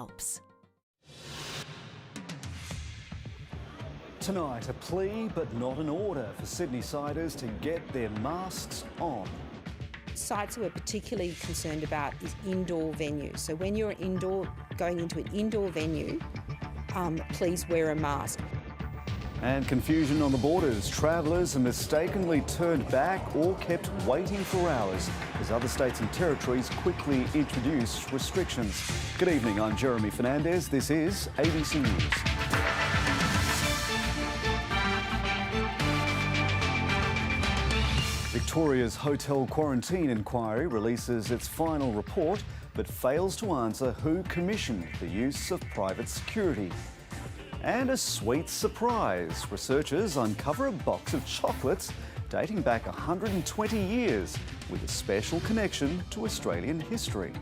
helps. Tonight, a plea but not an order for Sydney-siders to get their masks on. Sites we're particularly concerned about is indoor venues. So when you're going into an indoor venue, please wear a mask. And confusion on the borders. Travellers are mistakenly turned back or kept waiting for hours as other states and territories quickly introduce restrictions. Good evening, I'm Jeremy Fernandez. This is ABC News. Victoria's hotel quarantine inquiry releases its final report but fails to answer who commissioned the use of private security. And a sweet surprise. Researchers uncover a box of chocolates dating back 120 years with a special connection to Australian history.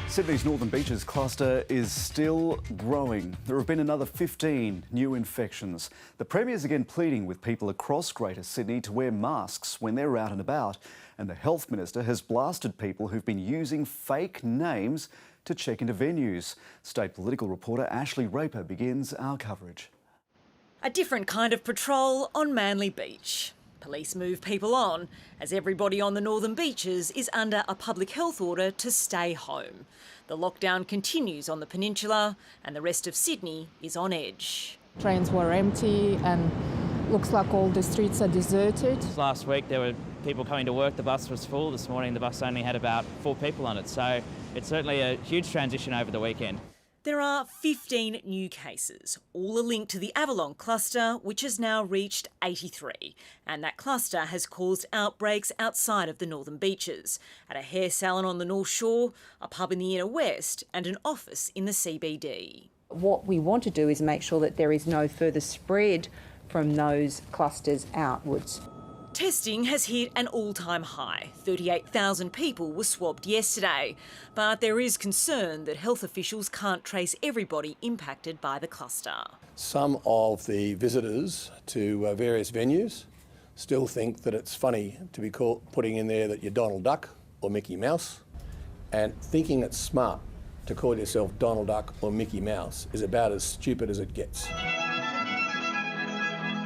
Sydney's Northern Beaches cluster is still growing. There have been another 15 new infections. The Premier's again pleading with people across Greater Sydney to wear masks when they're out and about. And the Health Minister has blasted people who've been using fake names to check into venues. State political reporter Ashley Raper begins our coverage. A different kind of patrol on Manly Beach. Police move people on as everybody on the Northern Beaches is under a public health order to stay home. The lockdown continues on the peninsula and the rest of Sydney is on edge. Trains were empty and looks like all the streets are deserted. Last week there were people coming to work, the bus was full. This morning the bus only had about 4 people on it, so it's certainly a huge transition over the weekend. There are 15 new cases, all are linked to the Avalon cluster, which has now reached 83. And that cluster has caused outbreaks outside of the Northern Beaches, at a hair salon on the North Shore, a pub in the Inner West, and an office in the CBD. What we want to do is make sure that there is no further spread from those clusters outwards. Testing has hit an all-time high. 38,000 people were swabbed yesterday. But there is concern that health officials can't trace everybody impacted by the cluster. Some of the visitors to various venues still think that it's funny to be putting in there that you're Donald Duck or Mickey Mouse, and thinking it's smart to call yourself Donald Duck or Mickey Mouse is about as stupid as it gets.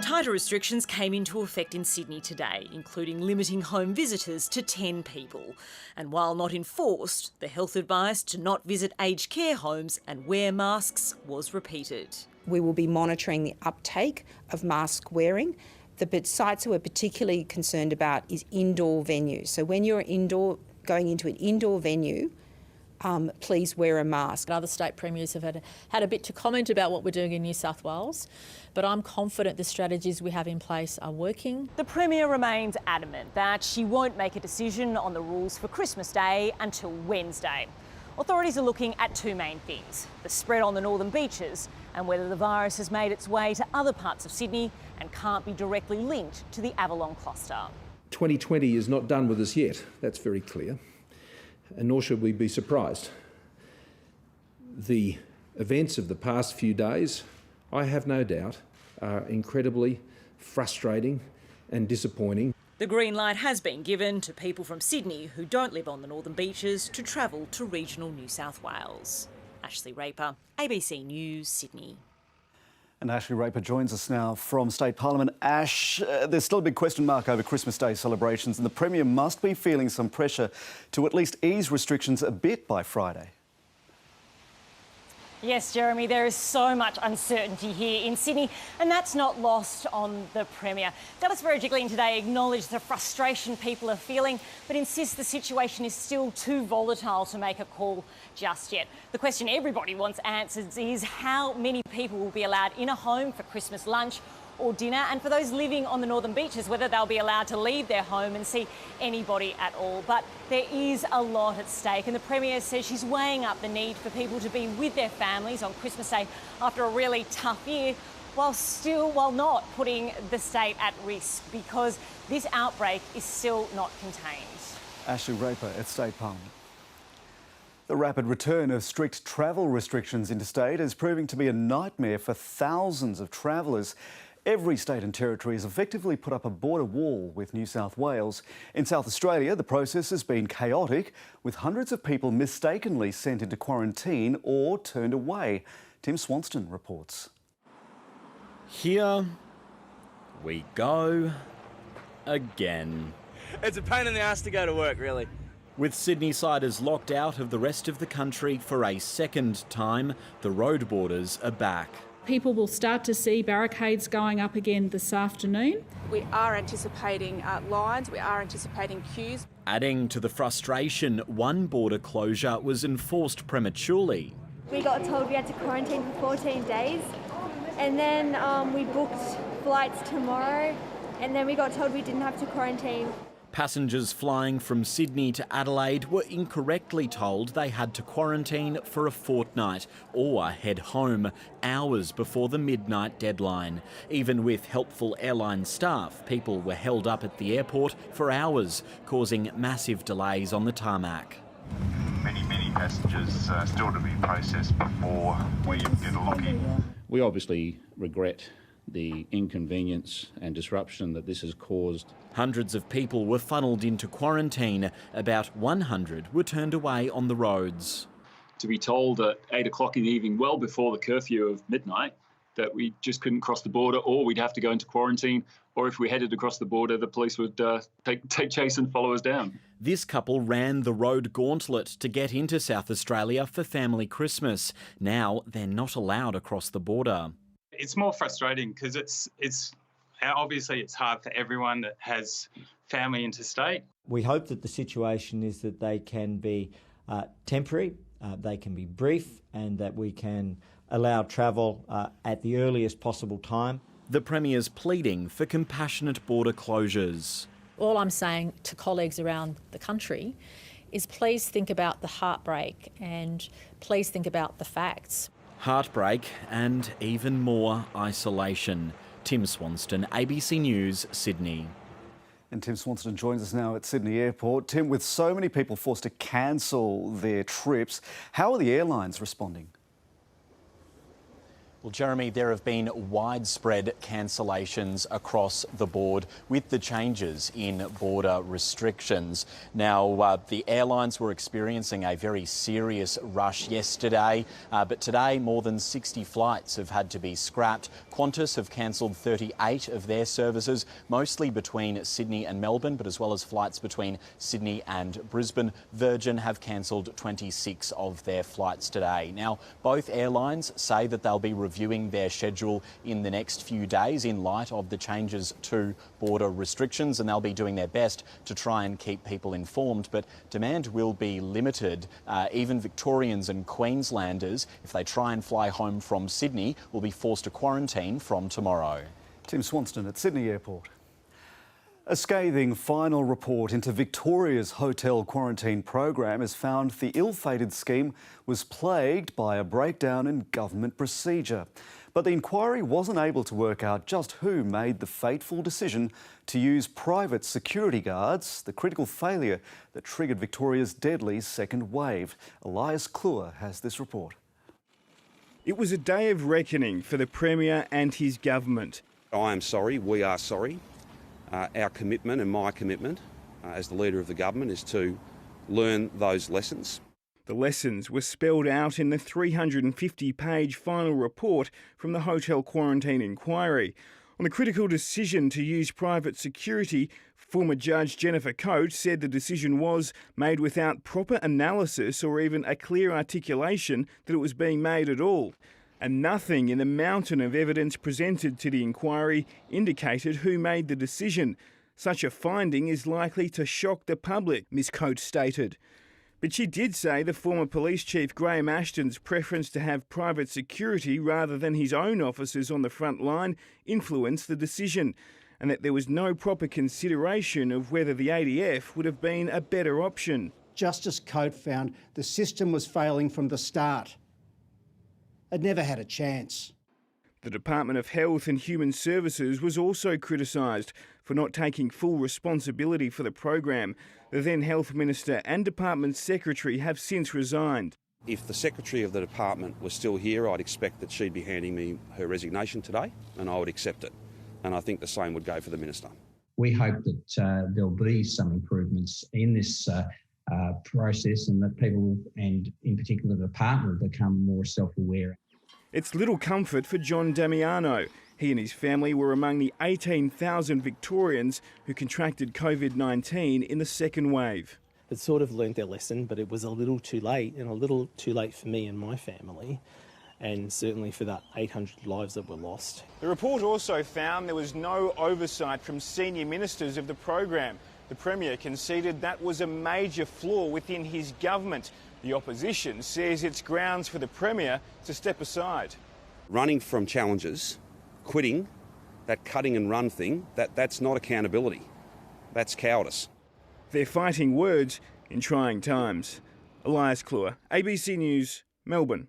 Tighter restrictions came into effect in Sydney today, including limiting home visitors to 10 people. And while not enforced, the health advice to not visit aged care homes and wear masks was repeated. We will be monitoring the uptake of mask wearing. The sites we're particularly concerned about is indoor venues. So when you're going into an indoor venue, please wear a mask. Other state premiers have had a bit to comment about what we're doing in New South Wales, but I'm confident the strategies we have in place are working. The Premier remains adamant that she won't make a decision on the rules for Christmas Day until Wednesday. Authorities are looking at two main things: the spread on the Northern Beaches and whether the virus has made its way to other parts of Sydney and can't be directly linked to the Avalon cluster. 2020 is not done with us yet, that's very clear. And nor should we be surprised. The events of the past few days, I have no doubt, are incredibly frustrating and disappointing. The green light has been given to people from Sydney who don't live on the Northern Beaches to travel to regional New South Wales. Ashley Raper, ABC News, Sydney. And Ashley Raper joins us now from State Parliament. Ash, there's still a big question mark over Christmas Day celebrations, and the Premier must be feeling some pressure to at least ease restrictions a bit by Friday. Yes, Jeremy, there is so much uncertainty here in Sydney, and that's not lost on the Premier. Dallas Berejiklian today acknowledged the frustration people are feeling, but insists the situation is still too volatile to make a call just yet. The question everybody wants answered is how many people will be allowed in a home for Christmas lunch or dinner, and for those living on the Northern Beaches, whether they'll be allowed to leave their home and see anybody at all. But there is a lot at stake, and the Premier says she's weighing up the need for people to be with their families on Christmas Day after a really tough year, while not putting the state at risk, because this outbreak is still not contained. Ashley Raper at State Parliament. The rapid return of strict travel restrictions interstate is proving to be a nightmare for thousands of travellers. Every state and territory has effectively put up a border wall with New South Wales. In South Australia, the process has been chaotic, with hundreds of people mistakenly sent into quarantine or turned away. Tim Swanston reports. Here we go again. It's a pain in the ass to go to work, really. With Sydney-siders locked out of the rest of the country for a second time, the road borders are back. People will start to see barricades going up again this afternoon. We are anticipating lines, we are anticipating queues. Adding to the frustration, one border closure was enforced prematurely. We got told we had to quarantine for 14 days, and then we booked flights tomorrow, and then we got told we didn't have to quarantine. Passengers flying from Sydney to Adelaide were incorrectly told they had to quarantine for a fortnight or head home hours before the midnight deadline. Even with helpful airline staff, people were held up at the airport for hours, causing massive delays on the tarmac. Many passengers still to be processed before we get a look in. We obviously regret the inconvenience and disruption that this has caused. Hundreds of people were funnelled into quarantine. About 100 were turned away on the roads. To be told at 8 o'clock in the evening, well before the curfew of midnight, that we just couldn't cross the border, or we'd have to go into quarantine, or if we headed across the border, the police would take chase and follow us down. This couple ran the road gauntlet to get into South Australia for family Christmas. Now they're not allowed across the border. It's more frustrating because it's obviously it's hard for everyone that has family interstate. We hope that the situation is that they can be temporary, they can be brief, and that we can allow travel at the earliest possible time. The Premier's pleading for compassionate border closures. All I'm saying to colleagues around the country is please think about the heartbreak and please think about the facts. Heartbreak and even more isolation. Tim Swanston, ABC News, Sydney. And Tim Swanston joins us now at Sydney Airport. Tim, with so many people forced to cancel their trips, how are the airlines responding? Well, Jeremy, there have been widespread cancellations across the board with the changes in border restrictions. Now, the airlines were experiencing a very serious rush yesterday, but today more than 60 flights have had to be scrapped. Qantas have cancelled 38 of their services, mostly between Sydney and Melbourne, but as well as flights between Sydney and Brisbane. Virgin have cancelled 26 of their flights today. Now, both airlines say that they'll be reviewing their schedule in the next few days in light of the changes to border restrictions, and they'll be doing their best to try and keep people informed, but demand will be limited. Even Victorians and Queenslanders, if they try and fly home from Sydney, will be forced to quarantine from tomorrow. Tim Swanston at Sydney Airport. A scathing final report into Victoria's hotel quarantine program has found the ill-fated scheme was plagued by a breakdown in government procedure. But the inquiry wasn't able to work out just who made the fateful decision to use private security guards, the critical failure that triggered Victoria's deadly second wave. Elias Kluwer has this report. It was a day of reckoning for the Premier and his government. I am sorry, we are sorry. Our commitment and my commitment as the Leader of the Government is to learn those lessons. The lessons were spelled out in the 350-page final report from the hotel quarantine inquiry. On the critical decision to use private security, former Judge Jennifer Coates said the decision was made without proper analysis or even a clear articulation that it was being made at all. And nothing in the mountain of evidence presented to the inquiry indicated who made the decision. Such a finding is likely to shock the public, Ms Coates stated. But she did say the former police chief Graham Ashton's preference to have private security rather than his own officers on the front line influenced the decision, and that there was no proper consideration of whether the ADF would have been a better option. Justice Coates found the system was failing from the start. It never had a chance. The Department of Health and Human Services was also criticised for not taking full responsibility for the program. The then Health Minister and Department Secretary have since resigned. If the Secretary of the Department was still here, I'd expect that she'd be handing me her resignation today, and I would accept it. and I think the same would go for the Minister. We hope that there'll be some improvements in this process and that people, and in particular the department, will become more self-aware. It's little comfort for John Damiano. He and his family were among the 18,000 Victorians who contracted COVID-19 in the second wave. It sort of learnt their lesson, but it was a little too late, and a little too late for me and my family, and certainly for the 800 lives that were lost. The report also found there was no oversight from senior ministers of the program. The Premier conceded that was a major flaw within his government. The opposition says it's grounds for the Premier to step aside. Running from challenges, quitting, that cutting and run thing, that's not accountability. That's cowardice. They're fighting words in trying times. Elias Cluer, ABC News, Melbourne.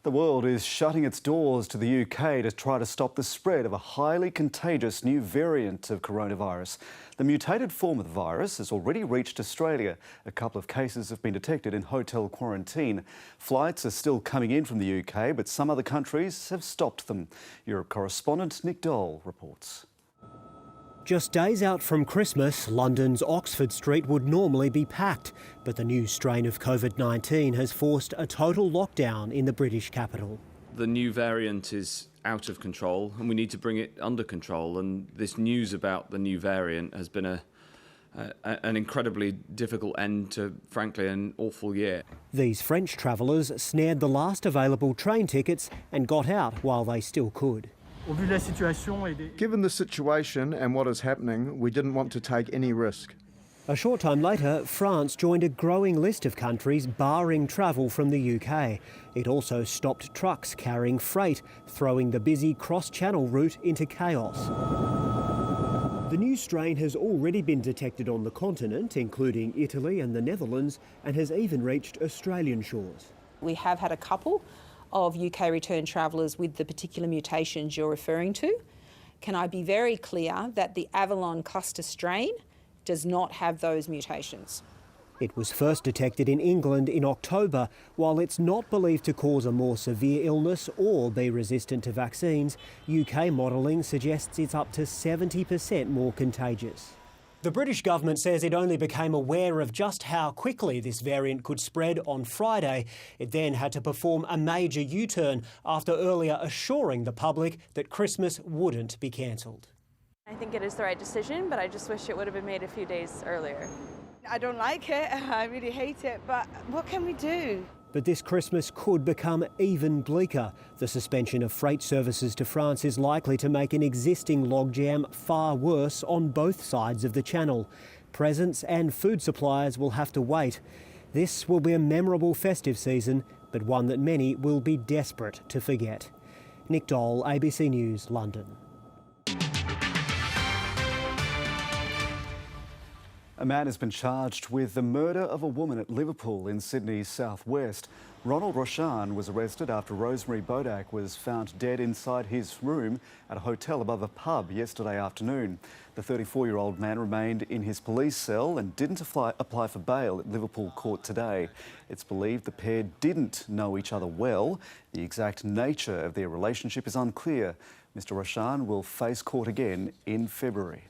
The world is shutting its doors to the UK to try to stop the spread of a highly contagious new variant of coronavirus. The mutated form of the virus has already reached Australia. A couple of cases have been detected in hotel quarantine. Flights are still coming in from the UK, but some other countries have stopped them. Europe correspondent Nick Dole reports. Just days out from Christmas, London's Oxford Street would normally be packed, but the new strain of COVID-19 has forced a total lockdown in the British capital. The new variant is out of control and we need to bring it under control, and this news about the new variant has been an incredibly difficult end to, frankly, an awful year. These French travellers snared the last available train tickets and got out while they still could. Given the situation and what is happening, we didn't want to take any risk. A short time later, France joined a growing list of countries barring travel from the UK. It also stopped trucks carrying freight, throwing the busy cross-channel route into chaos. The new strain has already been detected on the continent, including Italy and the Netherlands, and has even reached Australian shores. We have had a couple of UK return travellers with the particular mutations you're referring to. Can I be very clear that the Avalon cluster strain does not have those mutations? It was first detected in England in October. While it's not believed to cause a more severe illness or be resistant to vaccines, UK modelling suggests it's up to 70% more contagious. The British government says it only became aware of just how quickly this variant could spread on Friday. It then had to perform a major U-turn after earlier assuring the public that Christmas wouldn't be cancelled. I think it is the right decision, but I just wish it would have been made a few days earlier. I don't like it, I really hate it, but what can we do? But this Christmas could become even bleaker. The suspension of freight services to France is likely to make an existing logjam far worse on both sides of the channel. Presents and food suppliers will have to wait. This will be a memorable festive season, but one that many will be desperate to forget. Nick Dole, ABC News, London. A man has been charged with the murder of a woman at Liverpool in Sydney's southwest. Ronald Roshan was arrested after Rosemary Bodak was found dead inside his room at a hotel above a pub yesterday afternoon. The 34-year-old man remained in his police cell and didn't apply for bail at Liverpool Court today. It's believed the pair didn't know each other well. The exact nature of their relationship is unclear. Mr. Roshan will face court again in February.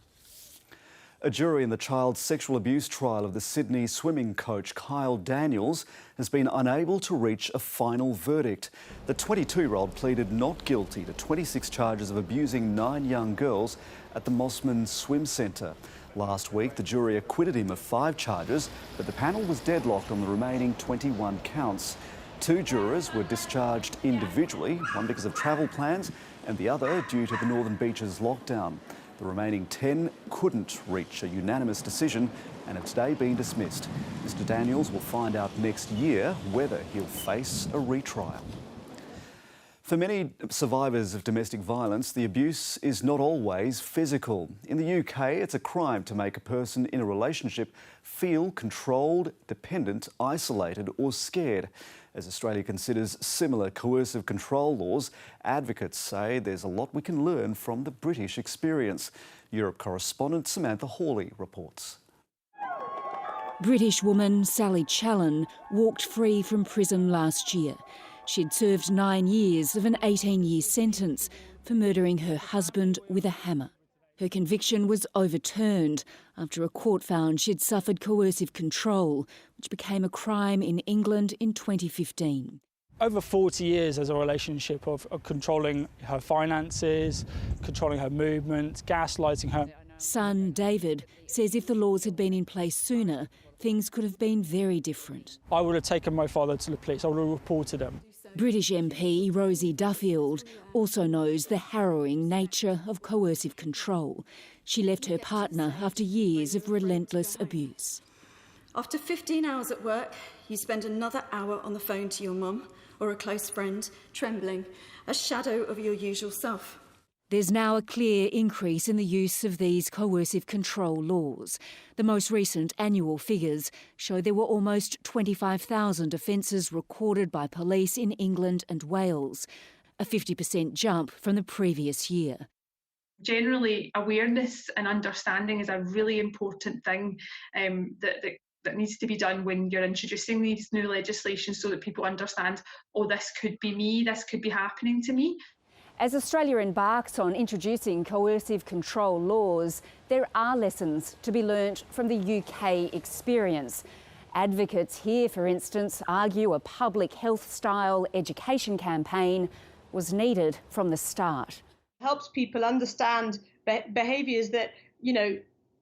A jury in the child sexual abuse trial of the Sydney swimming coach Kyle Daniels has been unable to reach a final verdict. The 22-year-old pleaded not guilty to 26 charges of abusing 9 young girls at the Mossman Swim Centre. Last week, the jury acquitted him of 5 charges, but the panel was deadlocked on the remaining 21 counts. 2 jurors were discharged individually, one because of travel plans and the other due to the Northern Beaches lockdown. The remaining 10 couldn't reach a unanimous decision and have today been dismissed. Mr. Daniels will find out next year whether he'll face a retrial. For many survivors of domestic violence, the abuse is not always physical. In the UK, it's a crime to make a person in a relationship feel controlled, dependent, isolated or scared. As Australia considers similar coercive control laws, advocates say there's a lot we can learn from the British experience. Europe correspondent Samantha Hawley reports. British woman Sally Challen walked free from prison last year. She'd served 9 years of an 18-year sentence for murdering her husband with a hammer. Her conviction was overturned after a court found she'd suffered coercive control, which became a crime in England in 2015. Over 40 years as a relationship of controlling her finances, controlling her movements, gaslighting her. Son David says if the laws had been in place sooner, things could have been very different. I would have taken my father to the police. I would have reported him. British MP Rosie Duffield also knows the harrowing nature of coercive control. She left her partner after years of relentless abuse. After 15 hours at work, you spend another hour on the phone to your mum or a close friend, trembling, a shadow of your usual self. There's now a clear increase in the use of these coercive control laws. The most recent annual figures show there were almost 25,000 offences recorded by police in England and Wales, a 50% jump from the previous year. Generally, awareness and understanding is a really important thing that needs to be done when you're introducing these new legislation, so that people understand, oh, this could be me, this could be happening to me. As Australia embarks on introducing coercive control laws, there are lessons to be learnt from the UK experience. Advocates here, for instance, argue a public health-style education campaign was needed from the start. Helps people understand behaviours that,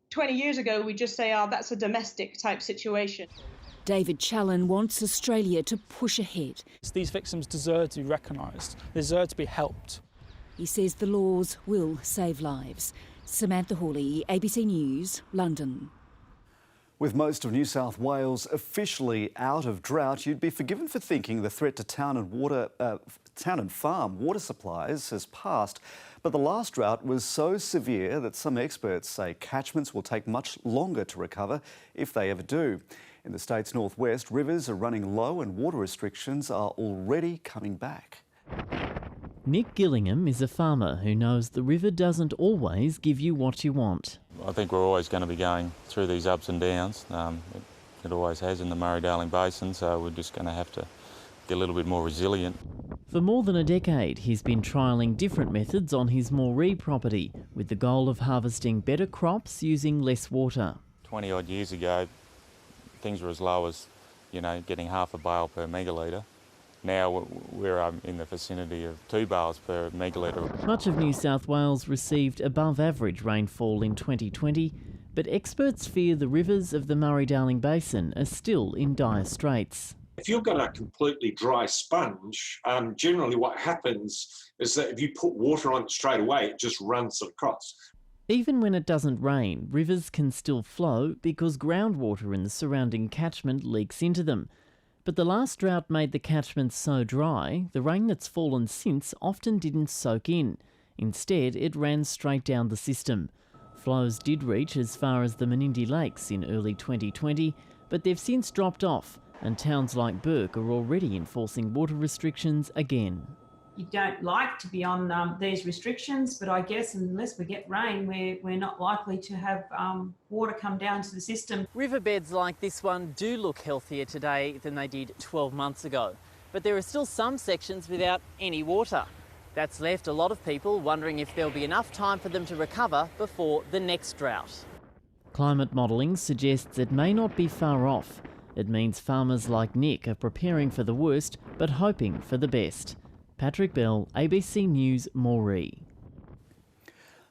20 years ago we just say, oh, that's a domestic type situation. David Challen wants Australia to push ahead. These victims deserve to be recognised, they deserve to be helped. He says the laws will save lives. Samantha Hawley, ABC News, London. With most of New South Wales officially out of drought, you'd be forgiven for thinking the threat to town and farm water supplies has passed. But the last drought was so severe that some experts say catchments will take much longer to recover if they ever do. In the state's northwest, rivers are running low and water restrictions are already coming back. Nick Gillingham is a farmer who knows the river doesn't always give you what you want. I think we're always going to be going through these ups and downs. It always has in the Murray-Darling Basin, so we're just going to have to get a little bit more resilient. For more than a decade, he's been trialling different methods on his Moree property with the goal of harvesting better crops using less water. 20 odd years ago, things were as low as, getting half a bale per megalitre. Now we're in the vicinity of 2 bales per megalitre. Much of New South Wales received above average rainfall in 2020, but experts fear the rivers of the Murray-Darling Basin are still in dire straits. If you've got a completely dry sponge, generally what happens is that if you put water on it straight away, it just runs across. Even when it doesn't rain, rivers can still flow because groundwater in the surrounding catchment leaks into them. But the last drought made the catchment so dry, the rain that's fallen since often didn't soak in. Instead, it ran straight down the system. Flows did reach as far as the Menindee Lakes in early 2020, but they've since dropped off, and towns like Bourke are already enforcing water restrictions again. You don't like to be on these restrictions, but I guess unless we get rain, we're not likely to have water come down to the system. Riverbeds like this one do look healthier today than they did 12 months ago, but there are still some sections without any water. That's left a lot of people wondering if there'll be enough time for them to recover before the next drought. Climate modelling suggests it may not be far off. It means farmers like Nick are preparing for the worst, but hoping for the best. Patrick Bell, ABC News, Moree.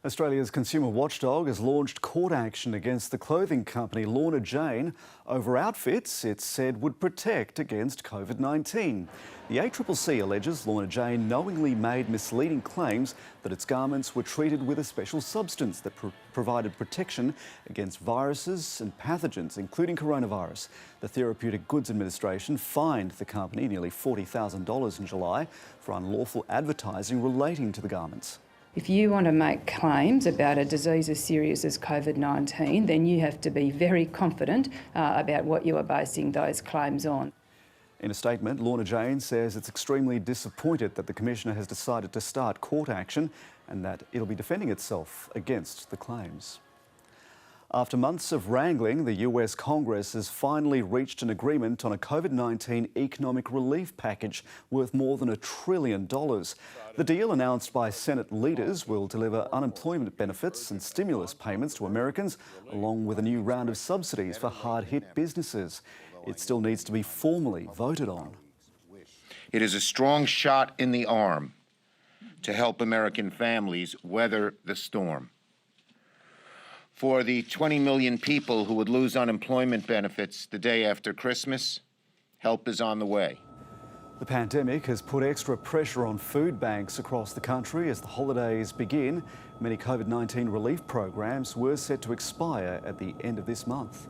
Australia's consumer watchdog has launched court action against the clothing company Lorna Jane over outfits it said would protect against COVID-19. The ACCC alleges Lorna Jane knowingly made misleading claims that its garments were treated with a special substance that provided protection against viruses and pathogens, including coronavirus. The Therapeutic Goods Administration fined the company nearly $40,000 in July for unlawful advertising relating to the garments. If you want to make claims about a disease as serious as COVID-19, then you have to be very confident about what you are basing those claims on. In a statement, Lorna Jane says it's extremely disappointed that the Commissioner has decided to start court action and that it'll be defending itself against the claims. After months of wrangling, the US Congress has finally reached an agreement on a COVID-19 economic relief package worth more than $1 trillion. The deal, announced by Senate leaders, will deliver unemployment benefits and stimulus payments to Americans, along with a new round of subsidies for hard-hit businesses. It still needs to be formally voted on. It is a strong shot in the arm to help American families weather the storm. For the 20 million people who would lose unemployment benefits the day after Christmas, help is on the way. The pandemic has put extra pressure on food banks across the country as the holidays begin. Many COVID-19 relief programs were set to expire at the end of this month.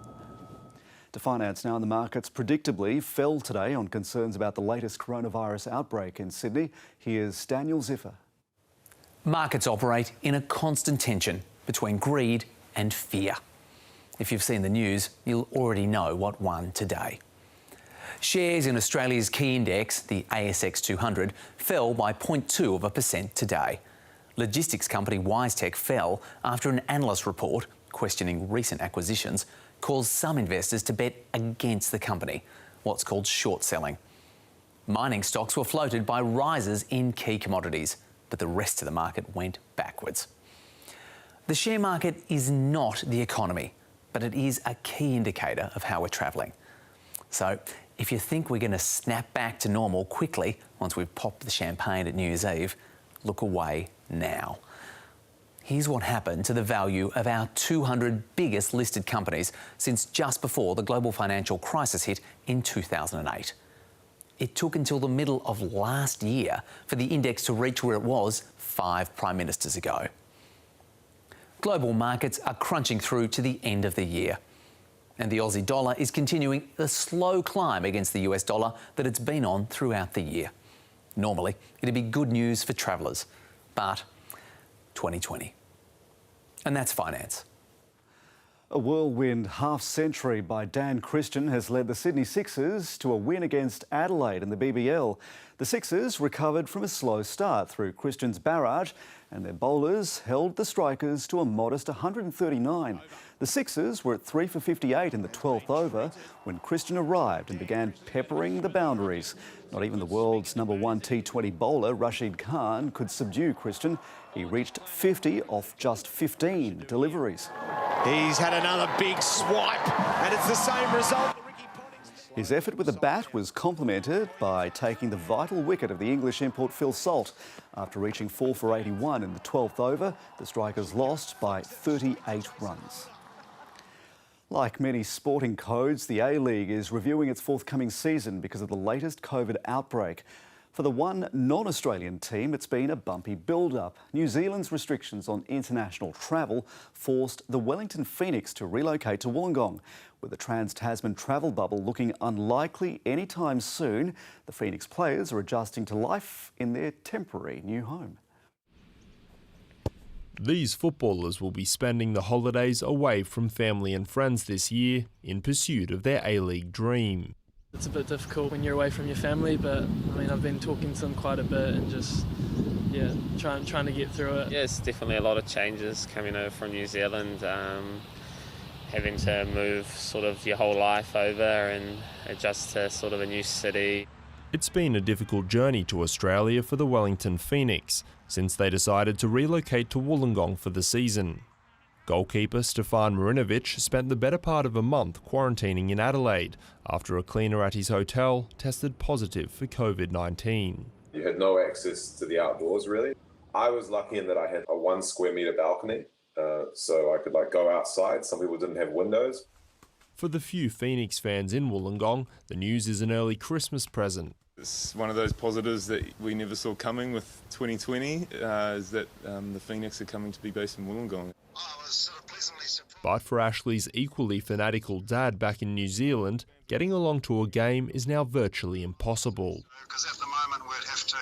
To finance now, the markets predictably fell today on concerns about the latest coronavirus outbreak in Sydney. Here's Daniel Ziffer. Markets operate in a constant tension between greed and fear. If you've seen the news, you'll already know what won today. Shares in Australia's key index, the ASX 200, fell by 0.2% today. Logistics company WiseTech fell after an analyst report questioning recent acquisitions caused some investors to bet against the company, what's called short selling. Mining stocks were floated by rises in key commodities, but the rest of the market went backwards. The share market is not the economy, but it is a key indicator of how we're travelling. So if you think we're going to snap back to normal quickly once we've popped the champagne at New Year's Eve, look away now. Here's what happened to the value of our 200 biggest listed companies since just before the global financial crisis hit in 2008. It took until the middle of last year for the index to reach where it was 5 prime ministers ago. Global markets are crunching through to the end of the year, and the Aussie dollar is continuing the slow climb against the US dollar that it's been on throughout the year. Normally, it'd be good news for travellers, but 2020. And that's finance. A whirlwind half-century by Dan Christian has led the Sydney Sixers to a win against Adelaide in the BBL. The Sixers recovered from a slow start through Christian's barrage, and their bowlers held the Strikers to a modest 139. The Sixers were at 3 for 58 in the 12th over when Christian arrived and began peppering the boundaries. Not even the world's #1 T20 bowler, Rashid Khan, could subdue Christian. He reached 50 off just 15 deliveries. He's had another big swipe, and it's the same result. His effort with the bat was complemented by taking the vital wicket of the English import Phil Salt. After reaching 4 for 81 in the 12th over, the Strikers lost by 38 runs. Like many sporting codes, the A-League is reviewing its forthcoming season because of the latest COVID outbreak. For the one non-Australian team, it's been a bumpy build-up. New Zealand's restrictions on international travel forced the Wellington Phoenix to relocate to Wollongong. With the Trans-Tasman travel bubble looking unlikely anytime soon, the Phoenix players are adjusting to life in their temporary new home. These footballers will be spending the holidays away from family and friends this year in pursuit of their A-League dream. It's a bit difficult when you're away from your family, but I mean, I've been talking to them quite a bit and just, yeah, trying to get through it. Yeah, it's definitely a lot of changes coming over from New Zealand, having to move sort of your whole life over and adjust to sort of a new city. It's been a difficult journey to Australia for the Wellington Phoenix since they decided to relocate to Wollongong for the season. Goalkeeper Stefan Marinovic spent the better part of a month quarantining in Adelaide after a cleaner at his hotel tested positive for COVID-19. You had no access to the outdoors, really. I was lucky in that I had a 1 square metre balcony, so I could go outside. Some people didn't have windows. For the few Phoenix fans in Wollongong, the news is an early Christmas present. It's one of those positives that we never saw coming with 2020, is that the Phoenix are coming to be based in Wollongong. But for Ashley's equally fanatical dad back in New Zealand, getting along to a game is now virtually impossible. Because at the moment we'd have to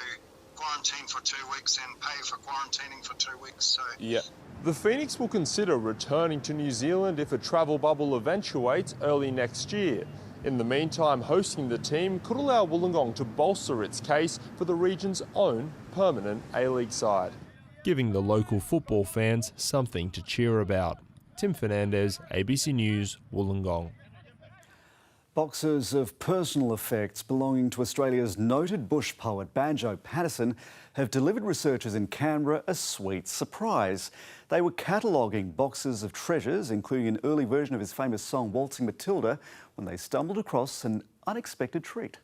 quarantine for 2 weeks and pay for quarantining for 2 weeks. So yeah. The Phoenix will consider returning to New Zealand if a travel bubble eventuates early next year. In the meantime, hosting the team could allow Wollongong to bolster its case for the region's own permanent A-League side, giving the local football fans something to cheer about. Tim Fernandez, ABC News, Wollongong. Boxes of personal effects belonging to Australia's noted bush poet Banjo Paterson have delivered researchers in Canberra a sweet surprise. They were cataloguing boxes of treasures, including an early version of his famous song Waltzing Matilda, when they stumbled across an unexpected treat.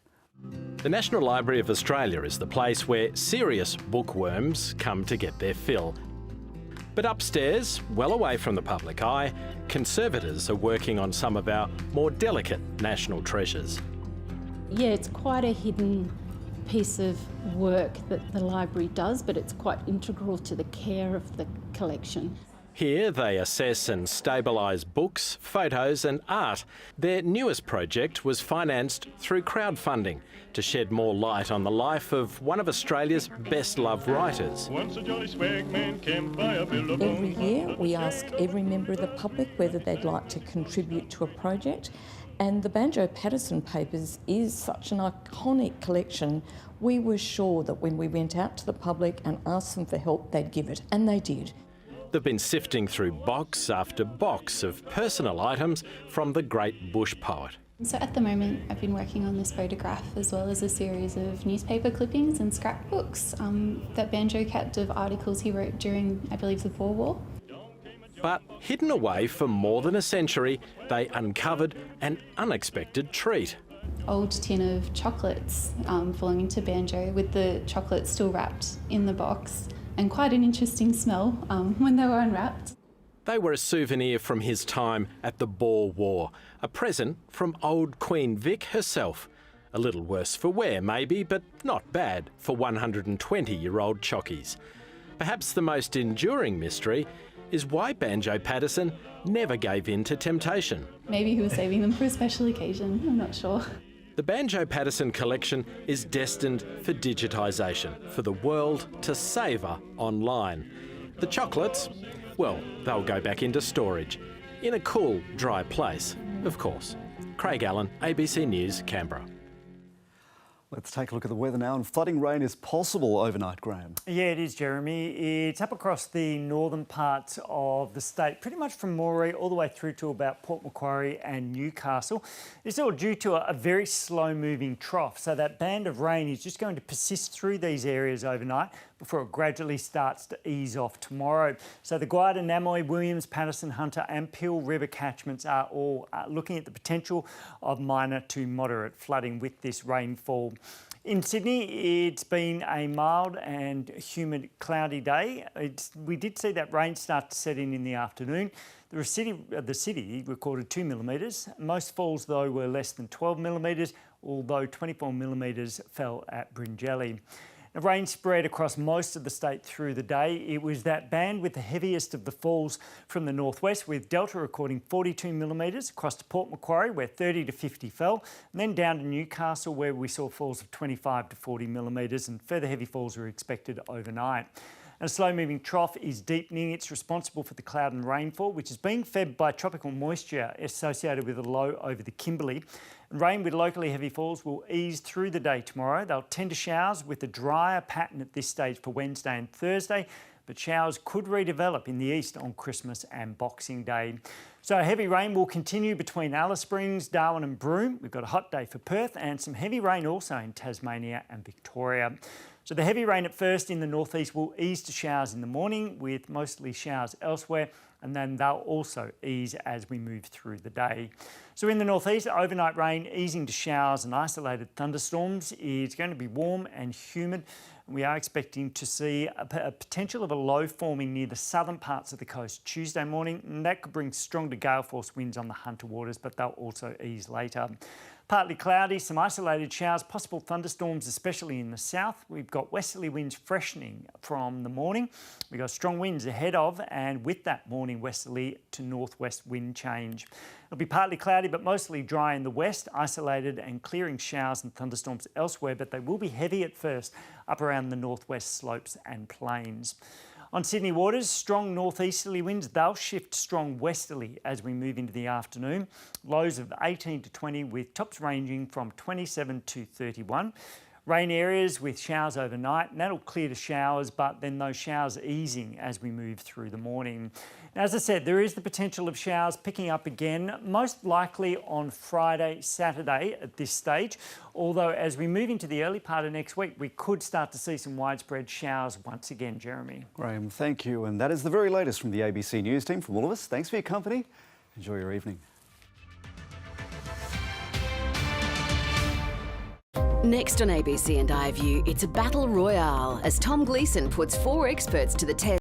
The National Library of Australia is the place where serious bookworms come to get their fill. But upstairs, well away from the public eye, conservators are working on some of our more delicate national treasures. Yeah, it's quite a hidden piece of work that the library does, but it's quite integral to the care of the collection. Here they assess and stabilise books, photos and art. Their newest project was financed through crowdfunding to shed more light on the life of one of Australia's best-loved writers. Every year we ask every member of the public whether they'd like to contribute to a project, and the Banjo Paterson papers is such an iconic collection. We were sure that when we went out to the public and asked them for help, they'd give it, and they did. They've been sifting through box after box of personal items from the great bush poet. So at the moment I've been working on this photograph as well as a series of newspaper clippings and scrapbooks that Banjo kept of articles he wrote during, I believe, the Boer War. But hidden away for more than a century, they uncovered an unexpected treat. Old tin of chocolates belonging to Banjo, with the chocolates still wrapped in the box, and quite an interesting smell when they were unwrapped. They were a souvenir from his time at the Boer War, a present from old Queen Vic herself. A little worse for wear maybe, but not bad for 120-year-old chockies. Perhaps the most enduring mystery is why Banjo Paterson never gave in to temptation. Maybe he was saving them for a special occasion, I'm not sure. The Banjo Paterson collection is destined for digitisation, for the world to savour online. The chocolates, well, they'll go back into storage, in a cool, dry place, of course. Craig Allen, ABC News, Canberra. Let's take a look at the weather now, and flooding rain is possible overnight, Graham. Yeah, it is, Jeremy. It's up across the northern parts of the state, pretty much from Moree all the way through to about Port Macquarie and Newcastle. It's all due to a very slow-moving trough, so that band of rain is just going to persist through these areas overnight before it gradually starts to ease off tomorrow. So the Guarda, Namoy, Williams, Patterson, Hunter and Peel River catchments are all looking at the potential of minor to moderate flooding with this rainfall. In Sydney, it's been a mild and humid, cloudy day. We did see that rain start to set in the afternoon. The city recorded 2 millimetres. Most falls, though, were less than 12 millimetres, although 24 millimetres fell at Bringelly. The rain spread across most of the state through the day. It was that band with the heaviest of the falls from the northwest, with Delta recording 42 millimetres, across to Port Macquarie where 30 to 50 fell, and then down to Newcastle where we saw falls of 25 to 40 millimetres, and further heavy falls are expected overnight. And a slow-moving trough is deepening. It's responsible for the cloud and rainfall, which is being fed by tropical moisture associated with a low over the Kimberley. And rain with locally heavy falls will ease through the day tomorrow. They'll tend to showers with a drier pattern at this stage for Wednesday and Thursday, but showers could redevelop in the east on Christmas and Boxing Day. So heavy rain will continue between Alice Springs, Darwin and Broome. We've got a hot day for Perth, and some heavy rain also in Tasmania and Victoria. So the heavy rain at first in the northeast will ease to showers in the morning, with mostly showers elsewhere, and then they'll also ease as we move through the day. So in the northeast, overnight rain easing to showers and isolated thunderstorms. It's going to be warm and humid. We are expecting to see a potential of a low forming near the southern parts of the coast Tuesday morning, and that could bring strong to gale force winds on the Hunter waters, but they'll also ease later. Partly cloudy, some isolated showers, possible thunderstorms, especially in the south. We've got westerly winds freshening from the morning. We've got strong winds ahead of, and with that morning westerly to northwest wind change. It'll be partly cloudy but mostly dry in the west, isolated and clearing showers and thunderstorms elsewhere, but they will be heavy at first up around the northwest slopes and plains. On Sydney waters, strong northeasterly winds, they'll shift strong westerly as we move into the afternoon. Lows of 18 to 20 with tops ranging from 27 to 31. Rain areas with showers overnight, and that'll clear to showers, but then those showers easing as we move through the morning. Now, as I said, there is the potential of showers picking up again, most likely on Friday, Saturday at this stage. Although as we move into the early part of next week, we could start to see some widespread showers once again, Jeremy. Graham, thank you. And that is the very latest from the ABC News team. From all of us, thanks for your company. Enjoy your evening. Next on ABC and iView, it's a battle royale as Tom Gleeson puts 4 experts to the test.